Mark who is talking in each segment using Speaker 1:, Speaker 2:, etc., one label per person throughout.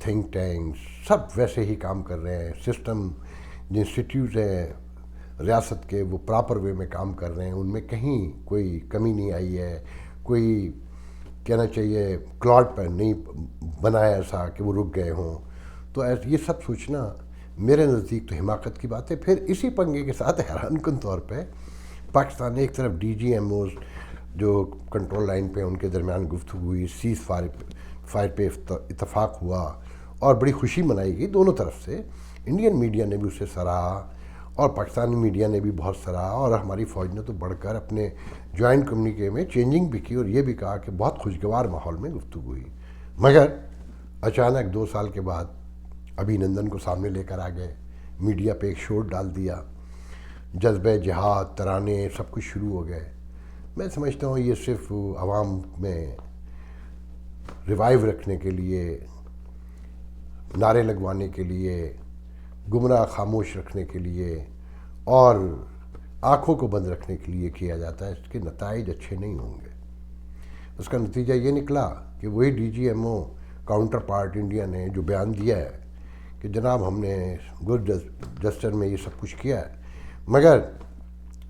Speaker 1: Think tanks سب ویسے ہی کام کر رہے ہیں، سسٹم جو انسٹیٹیوٹ ہیں ریاست کے وہ پراپر وے میں کام کر رہے ہیں، ان میں کہیں کوئی کمی نہیں آئی ہے، کوئی کہنا چاہیے کلاٹ پر نہیں بنایا ایسا کہ وہ رک گئے ہوں. تو یہ سب سوچنا میرے نزدیک تو حماقت کی بات ہے. پھر اسی پنگے کے ساتھ حیران کن طور پہ پاکستان نے ایک طرف ڈی جی ایم اوز جو کنٹرول لائن پہ ان کے درمیان گفتگو ہوئی، سیز فائر پہ اتفاق ہوا اور بڑی خوشی منائی گئی دونوں طرف سے. انڈین میڈیا نے بھی اسے سراہا اور پاکستانی میڈیا نے بھی بہت سراہا، اور ہماری فوج نے تو بڑھ کر اپنے جوائنٹ کمیونیکے میں چینجنگ بھی کی اور یہ بھی کہا کہ بہت خوشگوار ماحول میں گفتگو ہوئی. مگر اچانک 2 سال کے بعد ابھی نندن کو سامنے لے کر آ گئے، میڈیا پہ ایک شوٹ ڈال دیا، جذبہ جہاد، ترانے سب کچھ شروع ہو گئے. میں سمجھتا ہوں یہ صرف عوام میں ریوائیو رکھنے کے لیے، نعرے لگوانے کے لیے، گمراہ خاموش رکھنے کے لیے اور آنکھوں کو بند رکھنے کے لیے کیا جاتا ہے. اس کے نتائج اچھے نہیں ہوں گے. اس کا نتیجہ یہ نکلا کہ وہی D G M O counterpart India نے جو بیان دیا ہے کہ جناب ہم نے گڈ جسٹر میں یہ سب کچھ کیا ہے، مگر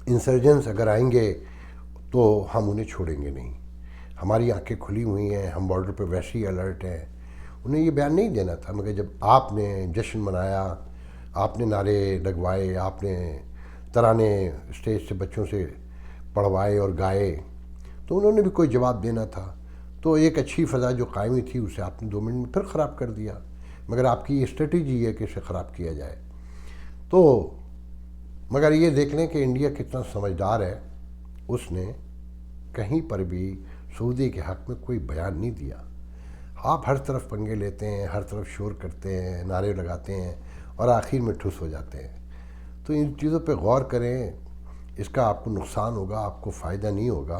Speaker 1: انسرجنس اگر آئیں گے تو ہم انہیں چھوڑیں گے نہیں. ہماری آنکھیں کھلی ہوئی ہیں، ہم بارڈر پہ ویسے ہی الرٹ ہیں. انہیں یہ بیان نہیں دینا تھا، مگر جب آپ نے جشن منایا، آپ نے نعرے لگوائے، آپ نے ترانے اسٹیج سے بچوں سے پڑھوائے اور گائے، تو انہوں نے بھی کوئی جواب دینا تھا. تو ایک اچھی فضا جو قائم ہوئی تھی اسے آپ نے 2 منٹ میں پھر خراب کر دیا. مگر آپ کی یہ اسٹریٹجی ہے کہ اسے خراب کیا جائے. تو مگر یہ دیکھ لیں کہ انڈیا کتنا سمجھدار ہے، اس نے کہیں پر بھی سعودی کے حق میں کوئی بیان نہیں دیا. آپ ہر طرف پنگے لیتے ہیں، ہر طرف شور کرتے ہیں، نعرے لگاتے ہیں اور آخر میں ٹھس ہو جاتے ہیں. تو ان چیزوں پہ غور کریں، اس کا آپ کو نقصان ہوگا، آپ کو فائدہ نہیں ہوگا.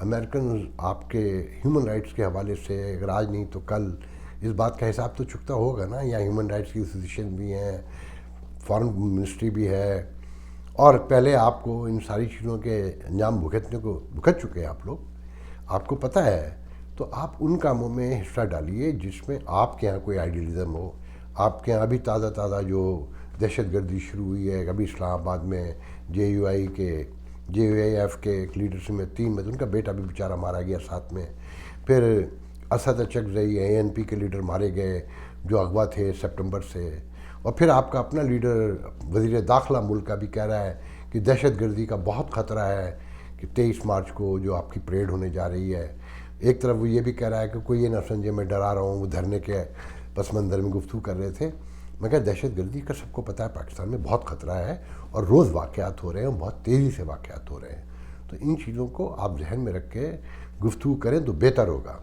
Speaker 1: امریکن آپ کے ہیومن رائٹس کے حوالے سے اگر آج نہیں تو کل اس بات کا حساب تو چکتا ہوگا نا. یہاں ہیومن رائٹس کی ایسوسیشن بھی ہیں، فارن منسٹری بھی ہے، اور پہلے آپ کو ان ساری چیزوں کے انجام بھگت چکے ہیں آپ لوگ، آپ کو پتہ ہے. تو آپ ان کاموں میں حصہ ڈالیے جس میں آپ کے ہاں کوئی آئیڈیلزم ہو. آپ کے ہاں ابھی تازہ جو دہشت گردی شروع ہوئی ہے، ابھی اسلام آباد میں جے یو آئی ایف کے ایک لیڈر سمیت 3 ان کا بیٹا بھی بیچارہ مارا گیا ساتھ میں. پھر اسد اچکزئی اے این پی کے لیڈر مارے گئے جو اغوا تھے سپٹمبر سے. اور پھر آپ کا اپنا لیڈر وزیر داخلہ ملک کا بھی کہہ رہا ہے کہ دہشت گردی کا بہت خطرہ ہے کہ 23 مارچ کو جو آپ کی پریڈ ہونے جا رہی ہے. ایک طرف وہ یہ بھی کہہ رہا ہے کہ کوئی یہ نہ سمجھے میں ڈرا رہا ہوں. وہ دھرنے کے پس منظر میں گفتگو کر رہے تھے. مگر دہشت گردی کا سب کو پتہ ہے پاکستان میں بہت خطرہ ہے اور روز واقعات ہو رہے ہیں، بہت تیزی سے واقعات ہو رہے ہیں. تو ان چیزوں کو آپ ذہن میں رکھ کے گفتگو کریں تو بہتر ہوگا.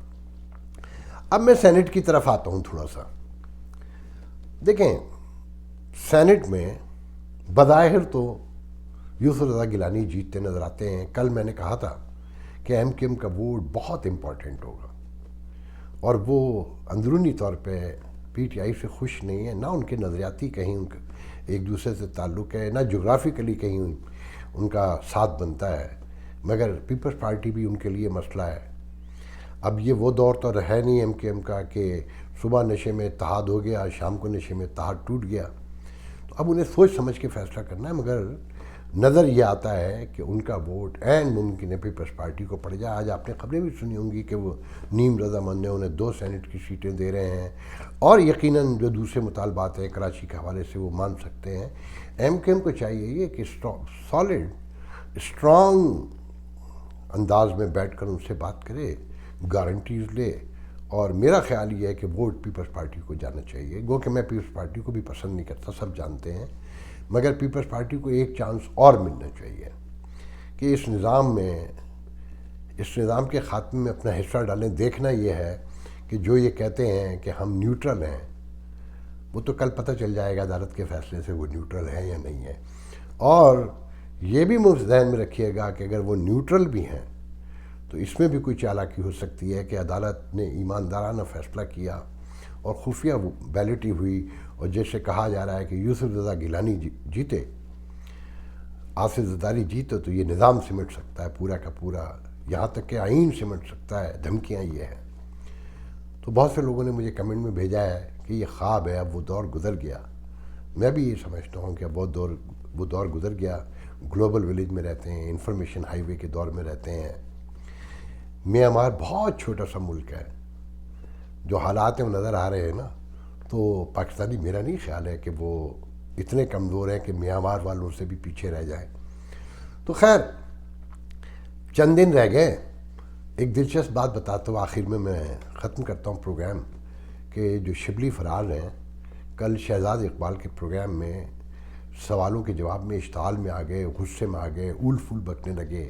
Speaker 1: اب میں سینٹ کی طرف آتا ہوں تھوڑا سا. دیکھیں سینٹ میں بظاہر تو یوسف رضا گیلانی جیتتے نظر آتے ہیں. کل میں نے کہا تھا کہ ایم کیو ایم کا ووٹ بہت امپورٹنٹ ہوگا اور وہ اندرونی طور پہ پی ٹی آئی سے خوش نہیں ہے، نہ ان کے نظریاتی کہیں ان کا ایک دوسرے سے تعلق ہے، نہ جغرافیکلی کہیں ان کا ساتھ بنتا ہے. مگر پیپلز پارٹی بھی ان کے لیے مسئلہ ہے. اب یہ وہ دور تو ہے نہیں ایم کیو ایم کا کہ صبح نشے میں اتحاد ہو گیا، شام کو نشے میں اتحاد ٹوٹ گیا. تو اب انہیں سوچ سمجھ کے فیصلہ کرنا ہے. مگر نظر یہ آتا ہے کہ ان کا ووٹ عین ممکن ہے پیپلز پارٹی کو پڑ جائے. آج آپ نے خبریں بھی سنی ہوں گی کہ وہ نیم رضامند نے انہیں 2 سینٹ کی سیٹیں دے رہے ہیں، اور یقیناً جو دوسرے مطالبات ہیں کراچی کے حوالے سے وہ مان سکتے ہیں. ایم کیو ایم کو چاہیے یہ کہ سالڈ اسٹرانگ انداز میں بیٹھ کر ان سے بات کرے، گارنٹیز لے. اور میرا خیال یہ ہے کہ ووٹ پیپلز پارٹی کو جانا چاہیے. گو کہ میں پیپلز پارٹی کو بھی پسند نہیں کرتا، سب جانتے ہیں. مگر پیپلز پارٹی کو ایک چانس اور ملنا چاہیے کہ اس نظام کے خاتمے میں اپنا حصہ ڈالیں. دیکھنا یہ ہے کہ جو یہ کہتے ہیں کہ ہم نیوٹرل ہیں، وہ تو کل پتہ چل جائے گا عدالت کے فیصلے سے وہ نیوٹرل ہیں یا نہیں ہیں. اور یہ بھی ذہن میں رکھیے گا کہ اگر وہ نیوٹرل بھی ہیں تو اس میں بھی کوئی چالاکی ہو سکتی ہے کہ عدالت نے ایماندارانہ فیصلہ کیا اور خفیہ بیلٹی ہوئی، اور جیسے کہا جا رہا ہے کہ یوسف رضا گیلانی جیتے، آصف زرداری جیتے تو یہ نظام سمٹ سکتا ہے پورا کا پورا، یہاں تک کہ آئین سمٹ سکتا ہے. دھمکیاں یہ ہیں. تو بہت سے لوگوں نے مجھے کمنٹ میں بھیجا ہے کہ یہ خواب ہے، اب وہ دور گزر گیا۔ میں بھی یہ سمجھتا ہوں کہ اب وہ دور گزر گیا۔ گلوبل ولیج میں رہتے ہیں، انفارمیشن ہائی وے کے دور میں رہتے ہیں۔ میانمار بہت چھوٹا سا ملک ہے، جو حالات میں نظر آ رہے ہیں نا، تو پاکستانی میرا نہیں خیال ہے کہ وہ اتنے کمزور ہیں کہ میانمار والوں سے بھی پیچھے رہ جائیں۔ تو خیر چند دن رہ گئے۔ ایک دلچسپ بات بتاتا ہوں آخر میں ختم کرتا ہوں پروگرام، کہ جو شبلی فراز ہیں کل شہزاد اقبال کے پروگرام میں سوالوں کے جواب میں اشتعال میں آ گئے، غصے میں آ گئے، اول پھول بکنے لگے،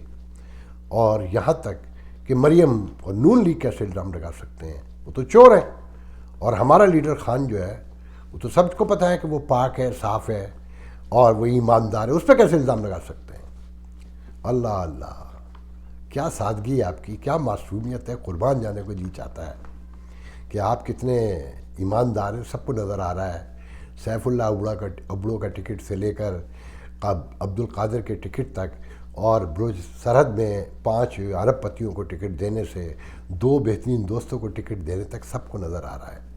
Speaker 1: اور یہاں تک کہ مریم اور نون لیگ کیسے الزام لگا سکتے ہیں، وہ تو چور ہیں، اور ہمارا لیڈر خان جو ہے وہ تو سب کو پتہ ہے کہ وہ پاک ہے، صاف ہے اور وہ ایماندار ہے، اس پہ کیسے الزام لگا سکتے ہیں؟ اللہ اللہ، کیا سادگی ہے آپ کی، کیا معصومیت ہے، قربان جانے کو جی چاہتا ہے کہ آپ کتنے ایماندار ہیں، سب کو نظر آ رہا ہے۔ سیف اللہ ابڑو کا ٹکٹ سے لے کر عبد القادر کے ٹکٹ تک، اور بلوچ سرحد میں 5 عرب پتیوں کو ٹکٹ دینے سے 2 بہترین دوستوں کو ٹکٹ دینے تک سب کو نظر آ رہا ہے،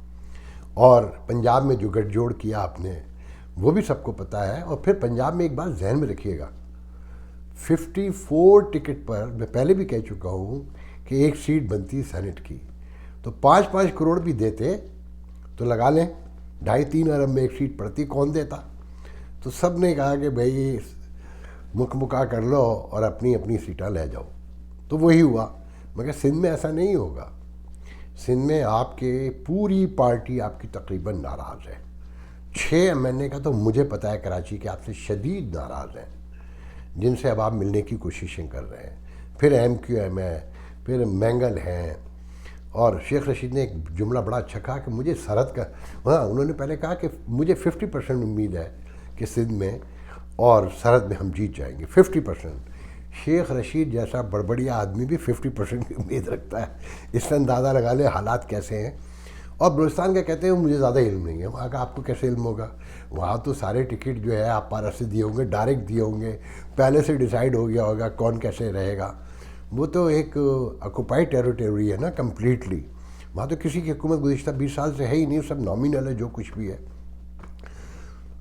Speaker 1: اور پنجاب میں جو گٹھ جوڑ کیا آپ نے وہ بھی سب کو پتہ ہے۔ اور پھر پنجاب میں ایک بات ذہن میں رکھیے گا، 54 ٹکٹ پر میں پہلے بھی کہہ چکا ہوں کہ ایک سیٹ بنتی سینٹ کی، تو 5-5 کروڑ بھی دیتے تو لگا لیں 2.5-3 ارب میں ایک سیٹ پڑتی، کون دیتا؟ تو سب نے کہا کہ بھائی مکا کر لو اور اپنی اپنی سیٹاں لے جاؤ، تو وہی ہوا۔ مگر سندھ میں ایسا نہیں ہوگا، سندھ میں آپ کے پوری پارٹی آپ کی تقریباً ناراض ہے۔ 6 MNA کا تو مجھے پتہ ہے کراچی کے آپ سے شدید ناراض ہیں، جن سے اب آپ ملنے کی کوششیں کر رہے ہیں۔ پھر MQM ہے، پھر مینگل ہیں، اور شیخ رشید نے ایک جملہ بڑا اچھا کہا کہ مجھے سرحد کا، ہاں انہوں نے پہلے کہا کہ مجھے 50% امید ہے کہ سندھ میں اور سرحد میں ہم جیت جائیں گے، 50%۔ شیخ رشید جیسا بڑبڑیا آدمی بھی 50% کی امید رکھتا ہے، اس سے اندازہ لگا لے حالات کیسے ہیں۔ اور بلوچستان کا کہتے ہیں مجھے زیادہ علم نہیں ہے، وہاں کا آپ کو کیسے علم ہوگا؟ وہاں تو سارے ٹکٹ جو ہے آپ پارا سے دیے ہوں گے، ڈائریکٹ دیے ہوں گے، پہلے سے ڈیسائیڈ ہو گیا ہوگا کون کیسے رہے گا۔ وہ تو ایک آکوپائڈ ٹیریٹری ہے نا کمپلیٹلی، وہاں تو کسی کی حکومت گزشتہ 20 سال سے ہے ہی نہیں، سب نامینل ہے جو کچھ بھی ہے۔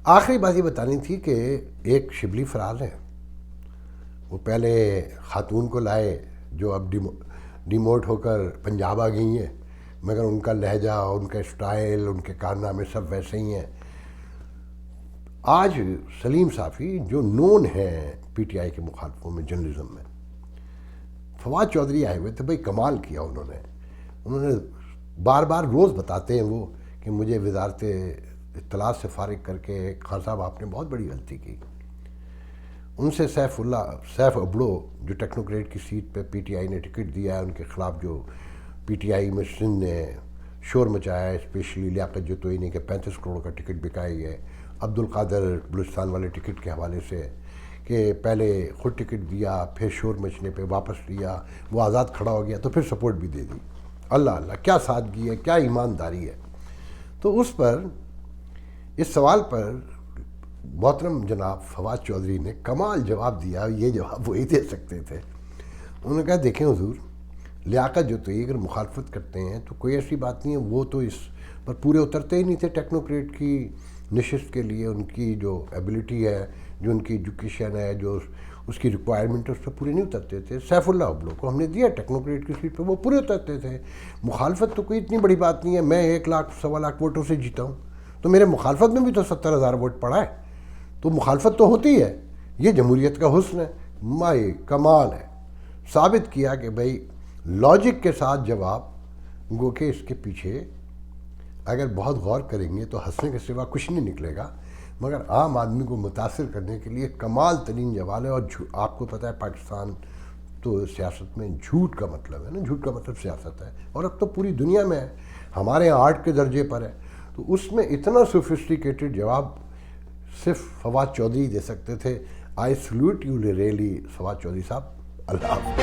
Speaker 1: آخری بات یہ بتانی تھی کہ ایک شبلی فراز ہے، وہ پہلے خاتون کو لائے جو اب ڈیموٹ ہو کر پنجاب آ گئی ہیں، مگر ان کا لہجہ، ان کا اسٹائل، ان کے کارنامے سب ویسے ہی ہیں۔ آج سلیم صافی جو نون ہیں PTI کے مخالفوں میں جرنلزم میں، فواد چودھری آئے ہوئے تھے، بھائی کمال کیا انہوں نے بار بار روز بتاتے ہیں وہ کہ مجھے وزارت اطلاعات سے فارغ کر کے خان صاحب آپ نے بہت بڑی غلطی کی۔ ان سے سیف ابڑو جو ٹیکنوکریٹ کی سیٹ پہ PTI نے ٹکٹ دیا ہے، ان کے خلاف جو PTI میں سندھ نے شور مچایا ہے، اسپیشلی لیاقت جتوئی نے کہ 35 کروڑ کا ٹکٹ بکائی ہے، عبد القادر بلوچستان والے ٹکٹ کے حوالے سے کہ پہلے خود ٹکٹ دیا، پھر شور مچنے پہ واپس لیا، وہ آزاد کھڑا ہو گیا تو پھر سپورٹ بھی دے دی۔ اللہ اللہ، کیا سادگی ہے، کیا ایمانداری ہے۔ تو اس سوال پر محترم جناب فواد چودھری نے کمال جواب دیا، یہ جواب وہی دے سکتے تھے۔ انہوں نے کہا دیکھیں حضور، لیاقت جتوئی اگر مخالفت کرتے ہیں تو کوئی ایسی بات نہیں ہے، وہ تو اس پر پورے اترتے ہی نہیں تھے ٹیکنوکریٹ کی نشست کے لیے، ان کی جو ایبلٹی ہے، جو ان کی ایجوکیشن ہے، جو اس کی ریکوائرمنٹ ہے، اس پہ پورے نہیں اترتے تھے۔ سیف اللہ ابلو کو ہم نے دیا ٹیکنوکریٹ کی سیٹ پہ، وہ پورے اترتے تھے۔ مخالفت تو کوئی اتنی بڑی بات نہیں ہے، میں 1 لاکھ 1.25 لاکھ ووٹوں سے جیتا ہوں، تو میرے مخالفت میں بھی تو 70,000 ووٹ پڑا ہے، تو مخالفت تو ہوتی ہے، یہ جمہوریت کا حسن ہے۔ مائی کمال ہے، ثابت کیا کہ بھائی لاجک کے ساتھ جواب، گو کہ اس کے پیچھے اگر بہت غور کریں گے تو ہنسنے کے سوا کچھ نہیں نکلے گا، مگر عام آدمی کو متاثر کرنے کے لیے کمال ترین جواب ہے۔ اور آپ کو پتہ ہے پاکستان تو سیاست میں جھوٹ کا مطلب ہے نا، جھوٹ کا مطلب سیاست ہے، اور اب تو پوری دنیا میں ہے، ہمارے یہاں آرٹ کے درجے پر ہے، تو اس میں اتنا سوفسٹیکیٹڈ جواب صرف فواد چودھری دے سکتے تھے۔ I salute you really Fawad Chaudhry صاحب، اللہ حافظ۔